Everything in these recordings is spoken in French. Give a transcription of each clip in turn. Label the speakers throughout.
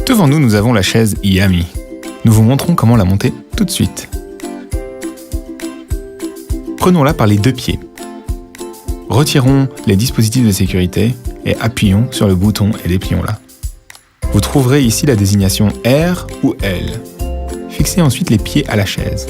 Speaker 1: Devant nous, nous avons la chaise Yummy. Nous vous montrons comment la monter tout de suite. Prenons-la par les deux pieds. Retirons les dispositifs de sécurité et appuyons sur le bouton et déplions-la. Vous trouverez ici la désignation R ou L. Fixez ensuite les pieds à la chaise.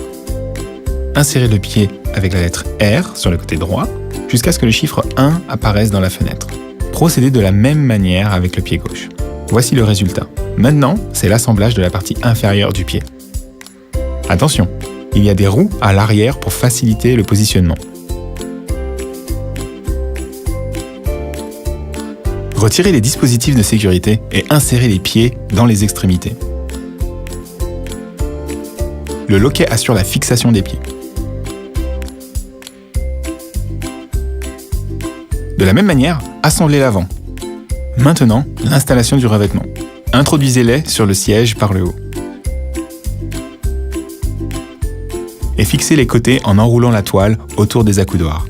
Speaker 1: Insérez le pied avec la lettre R sur le côté droit jusqu'à ce que le chiffre 1 apparaisse dans la fenêtre. Procédez de la même manière avec le pied gauche. Voici le résultat. Maintenant, c'est l'assemblage de la partie inférieure du pied. Attention, il y a des roues à l'arrière pour faciliter le positionnement. Retirez les dispositifs de sécurité et insérez les pieds dans les extrémités. Le loquet assure la fixation des pieds. De la même manière, assemblez l'avant. Maintenant, l'installation du revêtement. Introduisez-les sur le siège par le haut. Et fixez les côtés en enroulant la toile autour des accoudoirs.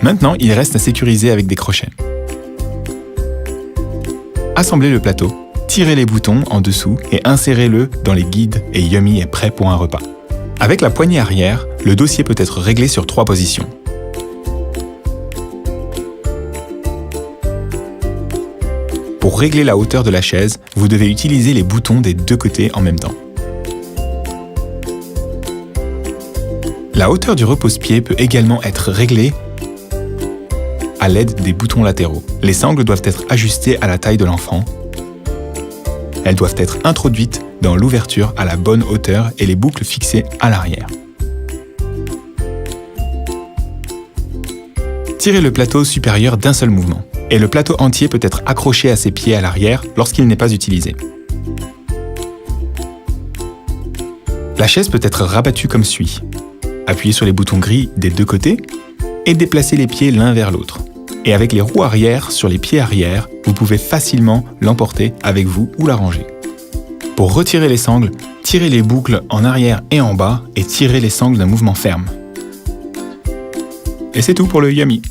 Speaker 1: Maintenant, il reste à sécuriser avec des crochets. Assemblez le plateau, tirez les boutons en dessous et insérez-le dans les guides et Yummy est prêt pour un repas. Avec la poignée arrière, le dossier peut être réglé sur 3 positions. Pour régler la hauteur de la chaise, vous devez utiliser les boutons des deux côtés en même temps. La hauteur du repose-pied peut également être réglée à l'aide des boutons latéraux. Les sangles doivent être ajustées à la taille de l'enfant. Elles doivent être introduites dans l'ouverture à la bonne hauteur et les boucles fixées à l'arrière. Tirez le plateau supérieur d'un seul mouvement. Et le plateau entier peut être accroché à ses pieds à l'arrière lorsqu'il n'est pas utilisé. La chaise peut être rabattue comme suit. Appuyez sur les boutons gris des deux côtés et déplacez les pieds l'un vers l'autre. Et avec les roues arrière sur les pieds arrière, vous pouvez facilement l'emporter avec vous ou la ranger. Pour retirer les sangles, tirez les boucles en arrière et en bas et tirez les sangles d'un mouvement ferme. Et c'est tout pour le Yummy.